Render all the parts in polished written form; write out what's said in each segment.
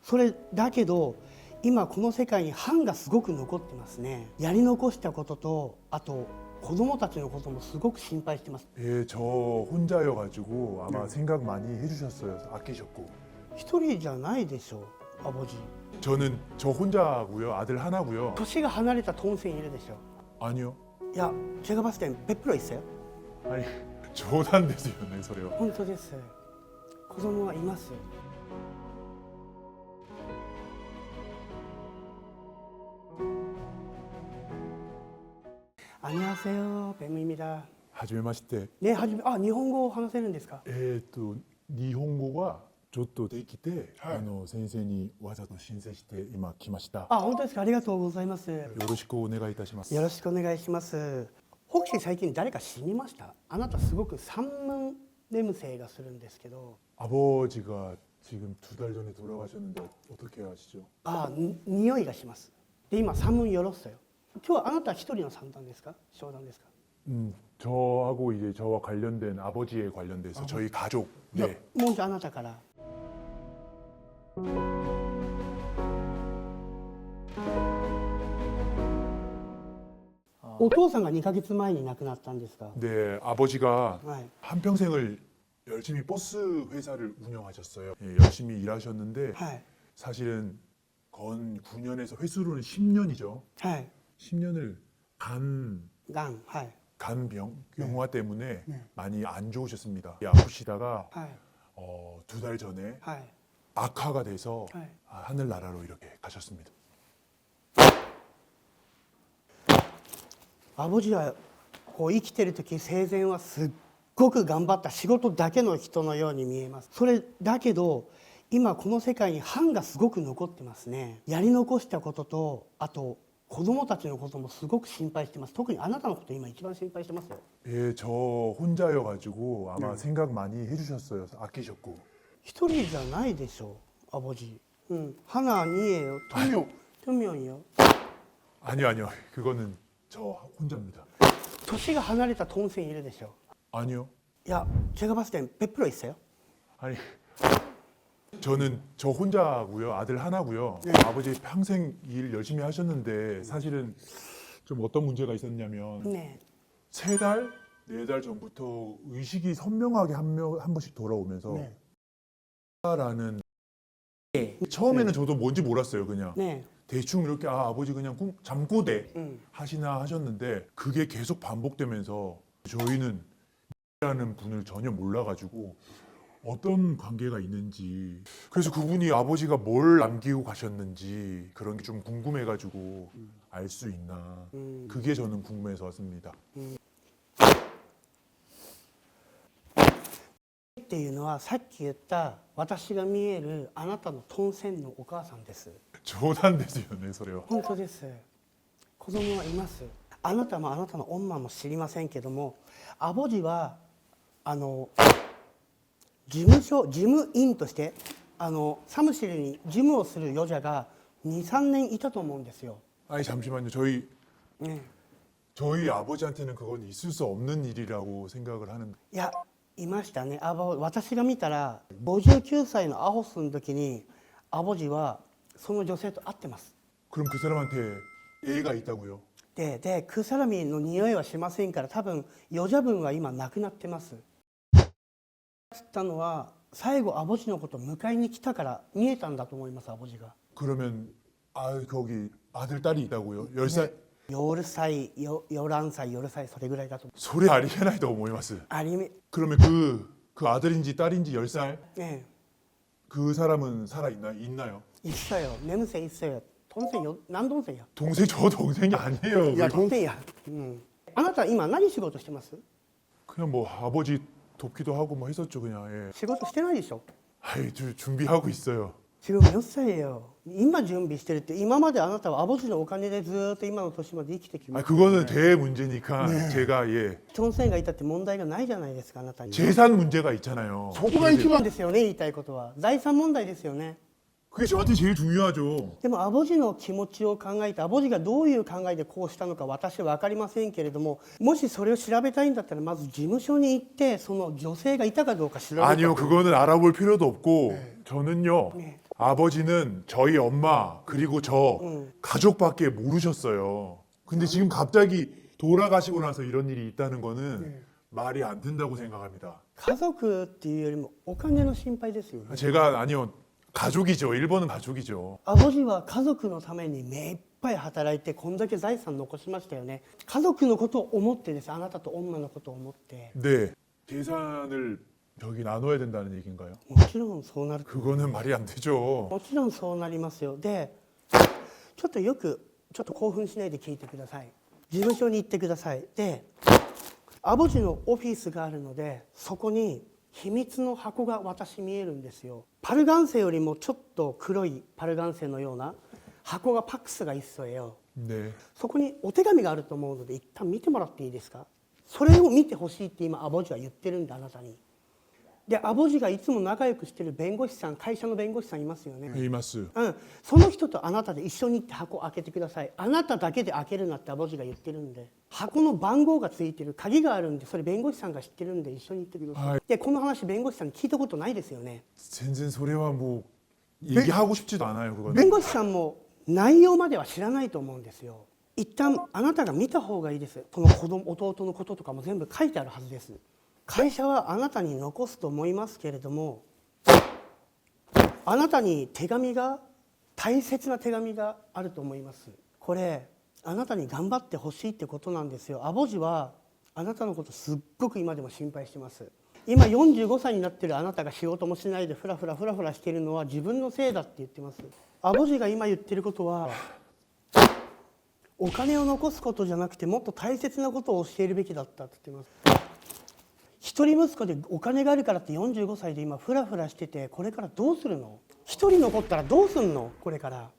それだけど今この世界に藩がすごく残ってますね。やり残したことと、あと子供たちのこともすごく心配してます。 예, 저 혼자여가지고 아마 생각 많이 해주셨어요. 아끼셨고. 一人じゃないでしょう、アボジ。 저는 저 혼자고요. 아들 하나고요. 年が離れたトンセンいるでしょ。 아니요. いや、제가 봤을 땐100%있어요。 아니冗談ですよねそれは。本当です。子供はいます。 안녕하세요, 뱀입니다. 하지메마시테. 네, 아, 일본어 話せるんですか? 일본어가 ちょっとできて、先生にわざと申請して今来ました。あ、本当ですか。ありがとうございます。よろしくお願いいたします。ろしくお願いします。혹시最近誰か死にました? あなたすごく산문 냄새가するんですけど. 아버지가 지금 2달 전에 돌아가셨는데 어떻게 아시죠? 아,匂いがします. 네,今산문 열었어요. 今日はあなた一人の産卵ですか?商談ですか? 저하고 이제 저와 관련된 아버지에 관련돼서 저희 가족. 네. 먼저 あなたから.お父さんが2ヶ月前に亡くなったんですか? 네, 아버지가 네. 한평생을 열심히 버스 회사를 운영하셨어요. 예, 열심히 일하셨는데 네. 사실은 건 9년에서 횟수로는 10년이죠. 네. 10년을 간 네. 간병 경화 때문에 네. 많이 안 좋으셨습니다. 아프시다가 네. 2달 전에 네. 악화가 돼서 네. 하늘나라로 이렇게 가셨습니다. アボジはこう生きてる時生前はすっごく頑張った仕事だけの人のように見えます。それだけど今この世界に藩がすごく残ってますね。やり残したことと、あと子供たちのこともすごく心配してます。特にあなたのこと今一番心配してますよ。 예, 저 혼자여가지고 아마 생각 많이 해주셨어요. 아끼셨고. 一人じゃないでしょう、アボジ。하나 아니에요. 두 명이요. 아니요. 그거는 저 혼자입니다. 年が離れたトンセンいるでしょ。 아니요. いや、제가 봤을 땐100% 있어요. 아니 저는 저 혼자고요. 아들 하나고요. 네. 아버지 평생 일 열심히 하셨는데 사실은 좀 어떤 문제가 있었냐면 네. 3달, 4달 전부터 의식이 선명하게 한 번씩 돌아오면서 네. 라는 네. 처음에는 저도 뭔지 몰랐어요. 그냥 네. 대충 이렇게 아버지 그냥 잠꼬대 음. 하시나 하셨는데 그게 계속 반복되면서 저희는 라는 분을 전혀 몰라가지고 어떤 관계가 있는지, 그래서 그분이 아버지가 뭘 남기고 가셨는지 그런 게 좀 궁금해가지고 알 수 있나, 그게 저는 궁금해서 왔습니다. っていうのはさっき言った私が見えるあなたのトンセンのお母さんです。 冗談ですよねそれは。本当です。子供はいます。あなたもあなたの女も知りませんけども、アボジは事務員としてサムシルに事務をする余者が 2,3 年いたと思うんですよ。 아니 잠시만요. 네. 저희 아버지한테는 그건 있을 수 없는 일이라고 생각을 하는. いや、いましたね。私が見たら59歳のアホスの時にアボジはその女性と会ってます。 그럼 그 사람한테 애가 있다고요? でクサラミの匂いはしませんから、多分余者分は今なくなってます。つったのは最後アボジのことを迎えに来たから見えたんだと思います。アボジが 그러면 거기 아들 딸이 있다고요? 10살? 10歳、11歳、10歳それぐらいだと。 소리 아리에나이 또思います. ありめ 그러면 그 아들인지 딸인지 10살? ね 그 사람은 있나요? え、있어요. 냄새 있어요. 동생요? 남동생이야. 동생, 저 동생이 아니에요. 야, 동생이야. あなた今何仕事してます? 그냥 뭐 아버지 돕기도 하고 뭐 했었죠 그냥. 예. 仕事してないでしょ? 아이, 준비하고 있어요. 지금 몇 살이에요? 今準備してるって今まであなたはアボジのお金でずっと今の年まで生きてきま 아 した。 그거는 대 문제니까 제가 예 トンセンがいたって問題がないじゃないですか、あなたに。 재산 문제가 있잖아요. そこが一番ですよね、言いたいことは。財産問題ですよね。 그게 저한테 제일 중요하죠. でもアボジの気持ちを考えて、アボジがどういう考えでこうしたのか私は分かりませんけれども、もしそれを調べたいんだったらまず事務所に行ってその女性がいたかどうか調べた。 아니요, 그거는 알아볼 필요도 없고 저는요. 네. 아버지는 저희 엄마 그리고 저 가족밖에 모르셨어요. 근데 지금 갑자기 돌아가시고 나서 이런 일이 있다는 거는 말이 안 된다고 생각합니다. 家族っていうよりもお金の心配ですよね。 제가 아니요 가족이죠. 일본은 가족이죠. アボジは家族のために目いっぱい働いてこんだけ財産残しましたよね。家族のことを思ってです。あなたと女のことを思って。 네. 재산을 여기 나눠야 된다는 얘기인가요? もちろんそうなる。 그거는 말이 안 되죠. もちろんそうなりますよ。で、ちょっとちょっと興奮しないで聞いてください。事務所に行ってください。で、アボジのオフィスがあるので、そこに秘密の箱が私見えるんですよ。パルガンセよりもちょっと黒いパルガンセのような箱がパックスが있어요。 네. そこにお手紙があると思うので一旦見てもらっていいですか。それを見てほしいって今アボジは言ってるんであなたに。でアボジがいつも仲良くしてる弁護士さん、会社の弁護士さんいますよね。 이마스. その人とあなたで一緒に行って箱を開けてください。あなただけで開けるなってアボジが言ってるんで、箱の番号がついてる鍵があるんで、それ弁護士さんが知ってるんで一緒に行ってください。はいでこの話弁護士さんに聞いたことないですよね。 전전 소리와 뭐 얘기하고 싶지도 않아요. 그거는. 弁護士さんも内容までは知らないと思うんですよ。一旦あなたが見た方がいいです。この弟のこととかも全部書いてあるはずです。会社はあなたに残すと思いますけれども、あなたに大切な手紙があると思います。これあなたに頑張ってほしいってことなんですよ。アボジはあなたのことすっごく今でも心配してます。今45歳になってるあなたが仕事もしないでフラフラしているのは自分のせいだって言ってます。アボジが今言ってることは、お金を残すことじゃなくてもっと大切なことを教えるべきだったって言ってます。一人息子でお金があるからって45歳で今フラフラしてて、これからどうするの。一人残ったらどうすんの。これから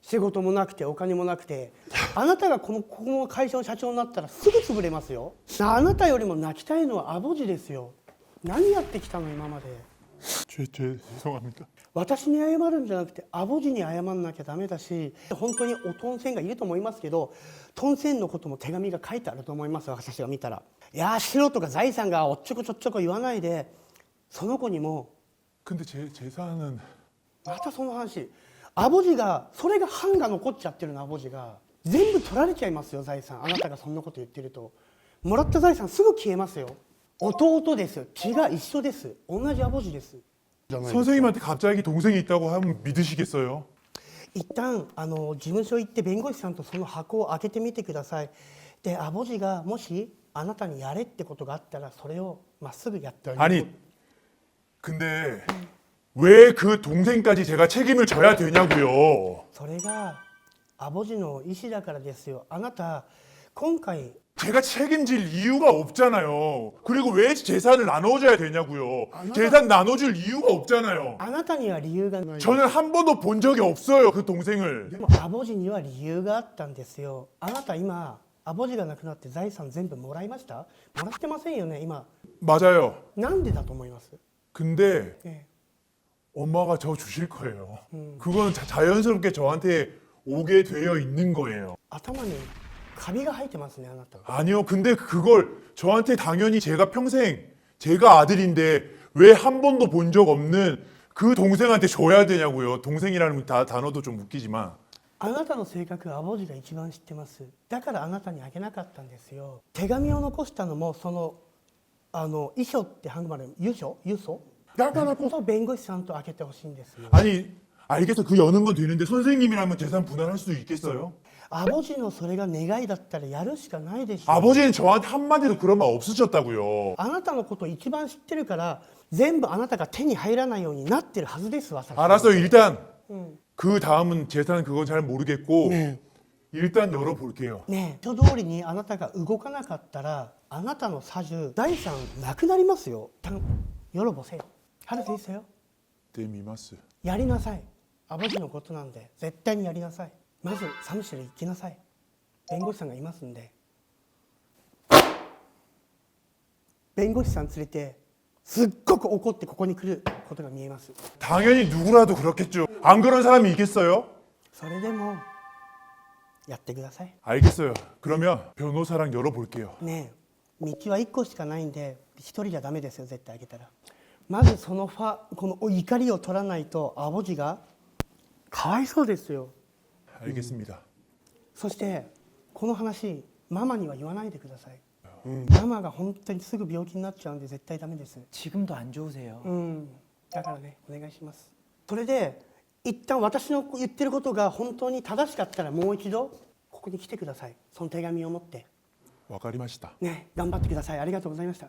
仕事もなくてお金もなくて、あなたがここの会社の社長になったらすぐ潰れますよ。あなたよりも泣きたいのはアボジですよ。何やってきたの今まで。 죄송합니다. 私に謝るんじゃなくてアボジに謝んなきゃダメだし、本当におトンセンがいると思いますけど、トンセンのことも手紙が書いてあると思います。私が見たら、いや素人が財産がおっちょこちょっちょこ言わないで、その子にも 근데 재산은 またその話、アボジがそれが版が残っちゃってるの。アボジが全部取られちゃいますよ財産。あなたがそんなこと言ってるともらった財産すぐ消えますよ。弟ですよ。血が一緒です。同じアボジです。 선생님한테 갑자기 동생이 있다고 하면 믿으시겠어요? 一旦事務所行って弁護士さんとその箱を開けてみてください。でアボジがもしあなたにやれってことがあったらそれをまっすぐやってあげる。 아니 근데 왜 그 동생까지 제가 책임을 져야 되냐고요? それがアボジの意思だからですよ。あなた今回 제가 책임질 이유가 없잖아요. 그리고 왜 재산을 나눠줘야 되냐고요. 재산 나눠줄 이유가 없잖아요. あなたには理由がない。 저는 한 번도 본 적이 없어요. 그 동생을. でもアボジには理由があったんですよ。あなた今アボジが亡くなって財産全部もらいました？もらってませんよね今。 맞아요. なんでだと思います？ 근데 ええ 엄마가 저 주실 거예요. 그건 자연스럽게 저한테 오게 되어 있는 거예요. 頭にカビが生えてますねあなた。 아니요. 근데 그걸 저한테 당연히 제가 평생 제가 아들인데 왜 한 번도 본 적 없는 그 동생한테 줘야 되냐고요. 동생이라는 단어도 좀 웃기지만 あなたの性格はアボジが一番知ってます。だからあなたにあげなかったんですよ。手紙を残したのもその遺書って한국말에 유서だからこそ弁護士さんと開けてほしいんですよ。 아니 알겠어. 그 여는 건 되는데 선생님이라면 재산 분할할 수도 있겠어요? アボジのそれが願いだったらやるしかないでしょ。 아버지는 저한테 한마디도 그런 말 없으셨다고요. あなたのことを一番知ってるから全部あなたが手に入らないようになってるはずです。私 알았어요. 일단 그 다음은 재산 그건 잘 모르겠고 네. 일단 열어볼게요. ねえ人通りにあなたが動かなかったらあなたの差重財産なくなりますよ。열어보세요。할 수 있어요? 네 미마스. やりなさい。アボジのことなんで絶対にやりなさい。まずサムシル行きなさい。弁護士さんがいますんで。弁護士さん連れてすっごく怒ってここに来ることが見えます。 당연히 누구라도 그렇겠죠. 안 그런 사람이 있겠어요? それでもやってください。 알겠어요. 그러면 변호사랑 열어볼게요. ねえ道は1個しかないんで1人じゃダメですよ絶対あげたら。まずそのこの怒りを取らないとアボジがかわいそうですよ。 알겠습니다. そしてこの話ママには言わないでください。ママが本当にすぐ病気になっちゃうんで絶対ダメです。 지금도 안 좋으세요. だからねお願いします。それで一旦私の言ってることが本当に正しかったらもう一度ここに来てください。その手紙を持って 와카리마시다. ね頑張ってください。ありがとうございました。